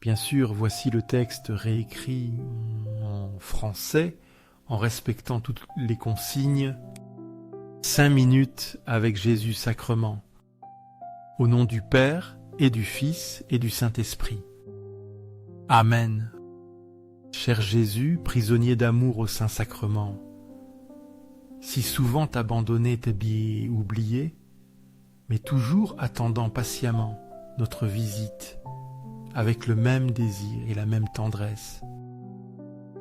Bien sûr, voici le texte réécrit en français, en respectant toutes les consignes. 5 minutes avec Jésus sacrement. Au nom du Père et du Fils et du Saint-Esprit. Amen. Cher Jésus, prisonnier d'amour au Saint-Sacrement, si souvent t'abandonner t'es bien oublié, mais toujours attendant patiemment notre visite, avec le même désir et la même tendresse.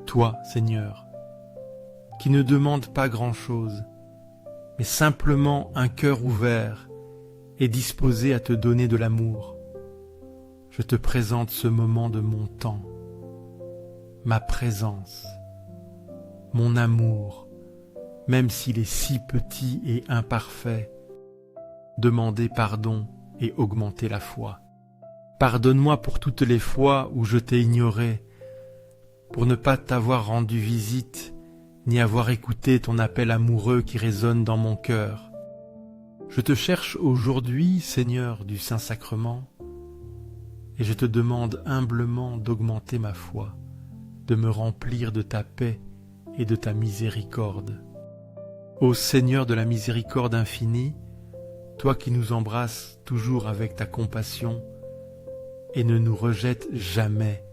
Toi, Seigneur, qui ne demande pas grand-chose, mais simplement un cœur ouvert et disposé à te donner de l'amour, je te présente ce moment de mon temps, ma présence, mon amour, même s'il est si petit et imparfait. Demander pardon et augmenter la foi. Pardonne-moi pour toutes les fois où je t'ai ignoré, pour ne pas t'avoir rendu visite, ni avoir écouté ton appel amoureux qui résonne dans mon cœur. Je te cherche aujourd'hui, Seigneur du Saint-Sacrement, et je te demande humblement d'augmenter ma foi, de me remplir de ta paix et de ta miséricorde. Ô Seigneur de la miséricorde infinie, toi qui nous embrasses toujours avec ta compassion et ne nous rejette jamais,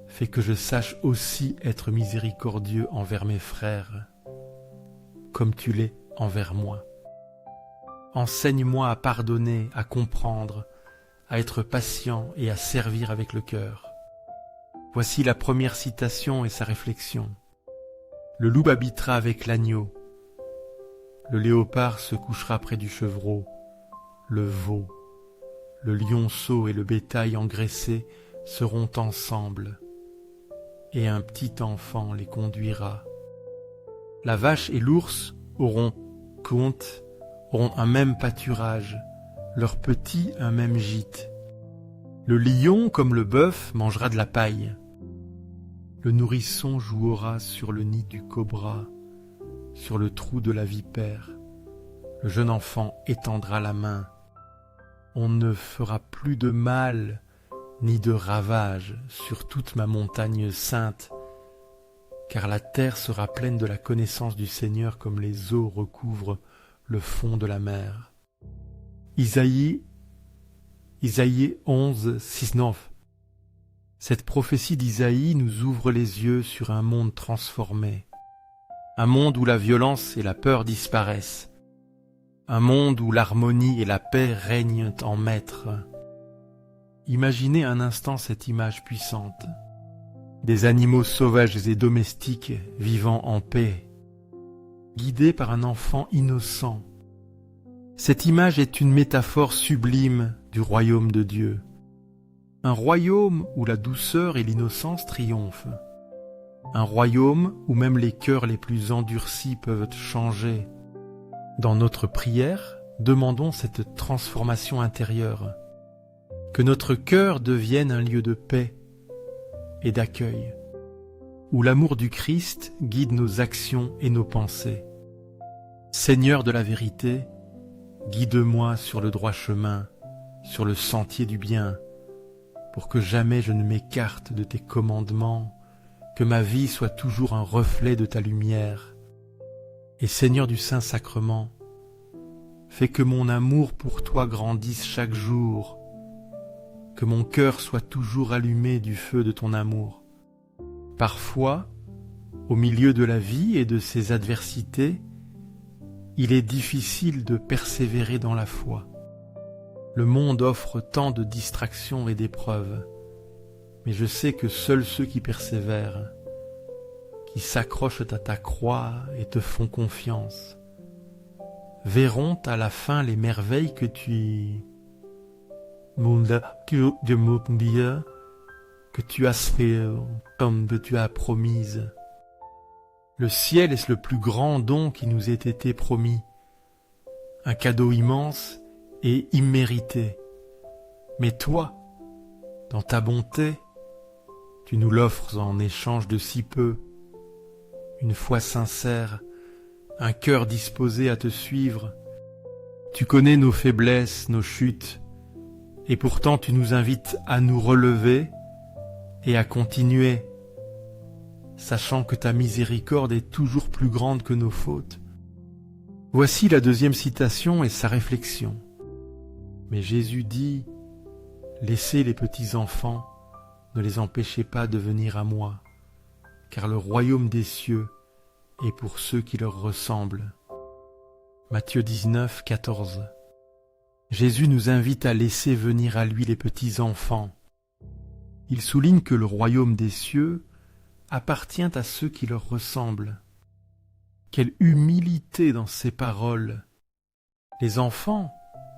fais que je sache aussi être miséricordieux envers mes frères, comme tu l'es envers moi. Enseigne-moi à pardonner, à comprendre, à être patient et à servir avec le cœur. Voici la première citation et sa réflexion. Le loup habitera avec l'agneau. Le léopard se couchera près du chevreau, le veau, le lionceau et le bétail engraissé seront ensemble, et un petit enfant les conduira. La vache et l'ours auront un même pâturage, leurs petits un même gîte. Le lion, comme le bœuf, mangera de la paille. Le nourrisson jouera sur le nid du cobra, sur le trou de la vipère. Le jeune enfant étendra la main. On ne fera plus de mal ni de ravage sur toute ma montagne sainte, car la terre sera pleine de la connaissance du Seigneur comme les eaux recouvrent le fond de la mer. Isaïe 11, 6, 9. Cette prophétie d'Isaïe nous ouvre les yeux sur un monde transformé. Un monde où la violence et la peur disparaissent. Un monde où l'harmonie et la paix règnent en maître. Imaginez un instant cette image puissante. Des animaux sauvages et domestiques vivant en paix, guidés par un enfant innocent. Cette image est une métaphore sublime du royaume de Dieu. Un royaume où la douceur et l'innocence triomphent. Un royaume où même les cœurs les plus endurcis peuvent changer. Dans notre prière, demandons cette transformation intérieure. Que notre cœur devienne un lieu de paix et d'accueil, où l'amour du Christ guide nos actions et nos pensées. Seigneur de la vérité, guide-moi sur le droit chemin, sur le sentier du bien, pour que jamais je ne m'écarte de tes commandements, que ma vie soit toujours un reflet de ta lumière. Et Seigneur du Saint-Sacrement, fais que mon amour pour toi grandisse chaque jour, que mon cœur soit toujours allumé du feu de ton amour. Parfois, au milieu de la vie et de ses adversités, il est difficile de persévérer dans la foi. Le monde offre tant de distractions et d'épreuves, mais je sais que seuls ceux qui persévèrent, qui s'accrochent à ta croix et te font confiance, verront à la fin les merveilles que tu as fait comme tu as promise. Le ciel est le plus grand don qui nous ait été promis, un cadeau immense et immérité. Mais toi, dans ta bonté, tu nous l'offres en échange de si peu, une foi sincère, un cœur disposé à te suivre. Tu connais nos faiblesses, nos chutes, et pourtant tu nous invites à nous relever et à continuer, sachant que ta miséricorde est toujours plus grande que nos fautes. Voici la deuxième citation et sa réflexion. Mais Jésus dit, « Laissez les petits enfants, ne les empêchez pas de venir à moi, car le royaume des cieux est pour ceux qui leur ressemblent. » Matthieu 19, 14. Jésus nous invite à laisser venir à lui les petits enfants. Il souligne que le royaume des cieux appartient à ceux qui leur ressemblent. Quelle humilité dans ces paroles! Les enfants,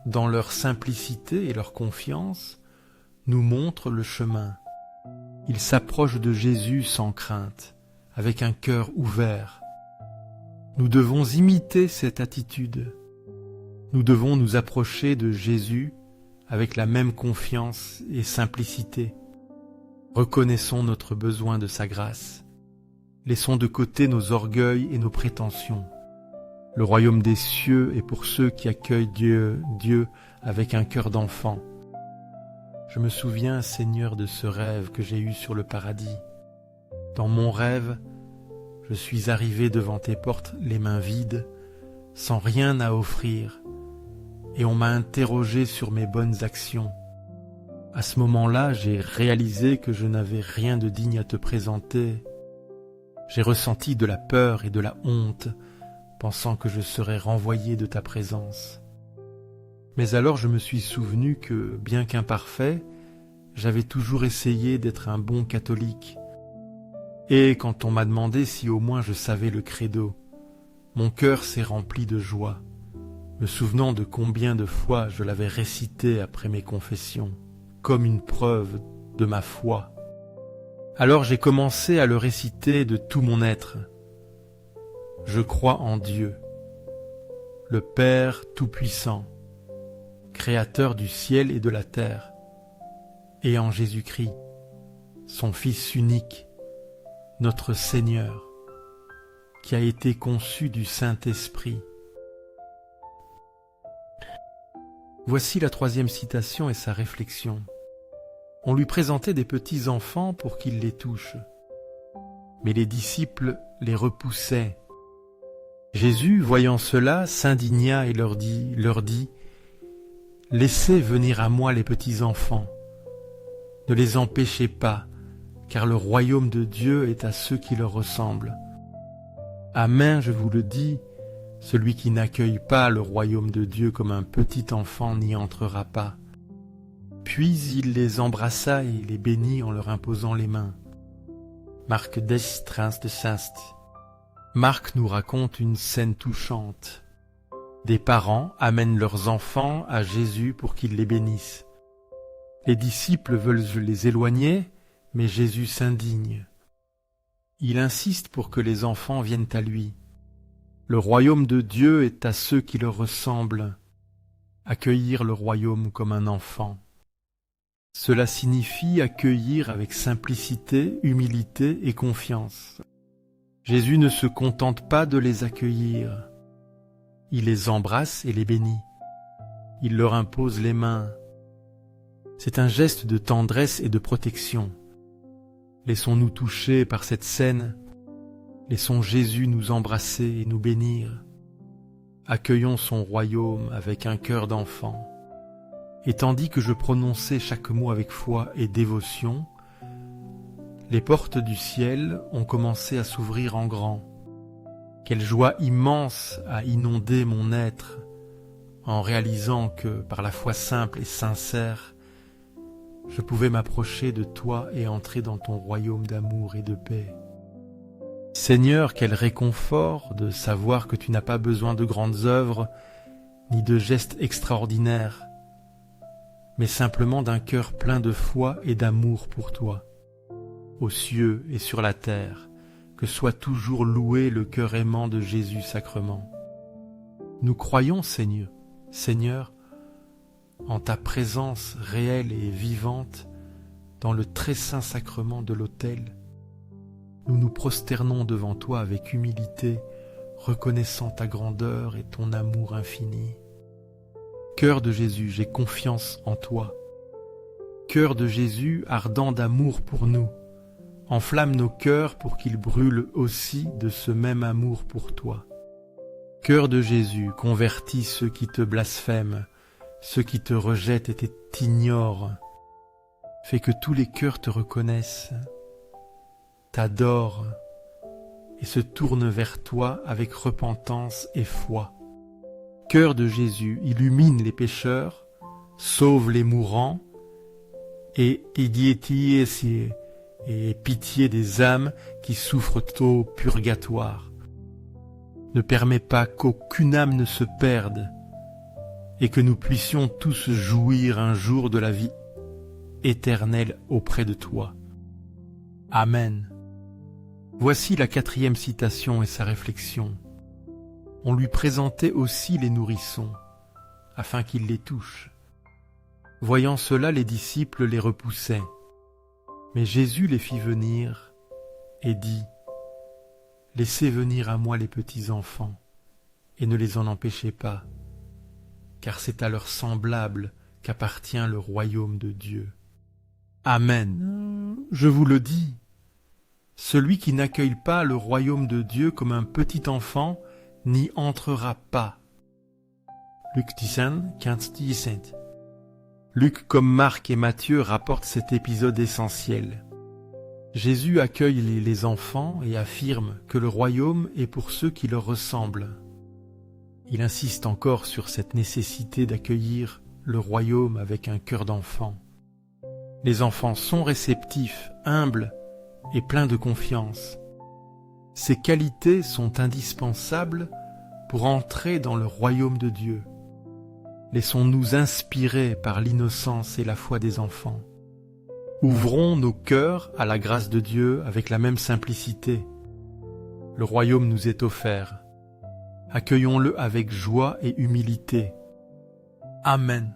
dans leur simplicité et leur confiance, nous montrent le chemin. Ils s'approchent de Jésus sans crainte, avec un cœur ouvert. Nous devons imiter cette attitude. Nous devons nous approcher de Jésus avec la même confiance et simplicité. Reconnaissons notre besoin de sa grâce. Laissons de côté nos orgueils et nos prétentions. Le royaume des cieux est pour ceux qui accueillent Dieu avec un cœur d'enfant. Je me souviens, Seigneur, de ce rêve que j'ai eu sur le paradis. Dans mon rêve, je suis arrivé devant tes portes les mains vides, sans rien à offrir, et on m'a interrogé sur mes bonnes actions. À ce moment-là, j'ai réalisé que je n'avais rien de digne à te présenter. J'ai ressenti de la peur et de la honte, pensant que je serais renvoyé de ta présence. Mais alors je me suis souvenu que, bien qu'imparfait, j'avais toujours essayé d'être un bon catholique. Et quand on m'a demandé si au moins je savais le credo, mon cœur s'est rempli de joie, me souvenant de combien de fois je l'avais récité après mes confessions, comme une preuve de ma foi. Alors j'ai commencé à le réciter de tout mon être. Je crois en Dieu, le Père Tout-Puissant, Créateur du ciel et de la terre, et en Jésus-Christ, son Fils unique, notre Seigneur, qui a été conçu du Saint-Esprit. Voici la troisième citation et sa réflexion. On lui présentait des petits enfants pour qu'il les touche, mais les disciples les repoussaient. Jésus, voyant cela, s'indigna et leur dit, « Laissez venir à moi les petits enfants, ne les empêchez pas, car le royaume de Dieu est à ceux qui leur ressemblent. Amen, je vous le dis, celui qui n'accueille pas le royaume de Dieu comme un petit enfant n'y entrera pas. » Puis il les embrassa et les bénit en leur imposant les mains. Marc 10, 35. Marc nous raconte une scène touchante. Des parents amènent leurs enfants à Jésus pour qu'il les bénisse. Les disciples veulent les éloigner, mais Jésus s'indigne. Il insiste pour que les enfants viennent à lui. Le royaume de Dieu est à ceux qui leur ressemblent. Accueillir le royaume comme un enfant. Cela signifie accueillir avec simplicité, humilité et confiance. Jésus ne se contente pas de les accueillir. Il les embrasse et les bénit. Il leur impose les mains. C'est un geste de tendresse et de protection. Laissons-nous toucher par cette scène. Laissons Jésus nous embrasser et nous bénir. Accueillons son royaume avec un cœur d'enfant. Et tandis que je prononçais chaque mot avec foi et dévotion, les portes du ciel ont commencé à s'ouvrir en grand. Quelle joie immense a inondé mon être en réalisant que, par la foi simple et sincère, je pouvais m'approcher de toi et entrer dans ton royaume d'amour et de paix. Seigneur, quel réconfort de savoir que tu n'as pas besoin de grandes œuvres ni de gestes extraordinaires, mais simplement d'un cœur plein de foi et d'amour pour toi. Aux cieux et sur la terre, que soit toujours loué le cœur aimant de Jésus sacrement. Nous croyons, Seigneur, en ta présence réelle et vivante dans le très saint sacrement de l'autel. Nous nous prosternons devant toi avec humilité, reconnaissant ta grandeur et ton amour infini. Cœur de Jésus, j'ai confiance en toi. Cœur de Jésus, ardent d'amour pour nous, enflamme nos cœurs pour qu'ils brûlent aussi de ce même amour pour toi. Cœur de Jésus, convertis ceux qui te blasphèment, ceux qui te rejettent et t'ignorent. Fais que tous les cœurs te reconnaissent, t'adorent et se tournent vers toi avec repentance et foi. Cœur de Jésus, illumine les pécheurs, sauve les mourants, et pitié des âmes qui souffrent au purgatoire. Ne permets pas qu'aucune âme ne se perde, et que nous puissions tous jouir un jour de la vie éternelle auprès de toi. Amen. Voici la 4e citation et sa réflexion. On lui présentait aussi les nourrissons, afin qu'il les touche. Voyant cela, les disciples les repoussaient. Mais Jésus les fit venir et dit : « Laissez venir à moi les petits enfants, et ne les en empêchez pas, car c'est à leurs semblables qu'appartient le royaume de Dieu. » Amen. Je vous le dis, celui qui n'accueille pas le royaume de Dieu comme un petit enfant n'y entrera pas. Luc 10, 15-17. Luc comme Marc et Matthieu rapportent cet épisode essentiel. Jésus accueille les enfants et affirme que le royaume est pour ceux qui leur ressemblent. Il insiste encore sur cette nécessité d'accueillir le royaume avec un cœur d'enfant. Les enfants sont réceptifs, humbles et pleins de confiance. Ces qualités sont indispensables pour entrer dans le royaume de Dieu. Laissons-nous inspirer par l'innocence et la foi des enfants. Ouvrons nos cœurs à la grâce de Dieu avec la même simplicité. Le royaume nous est offert. Accueillons-le avec joie et humilité. Amen.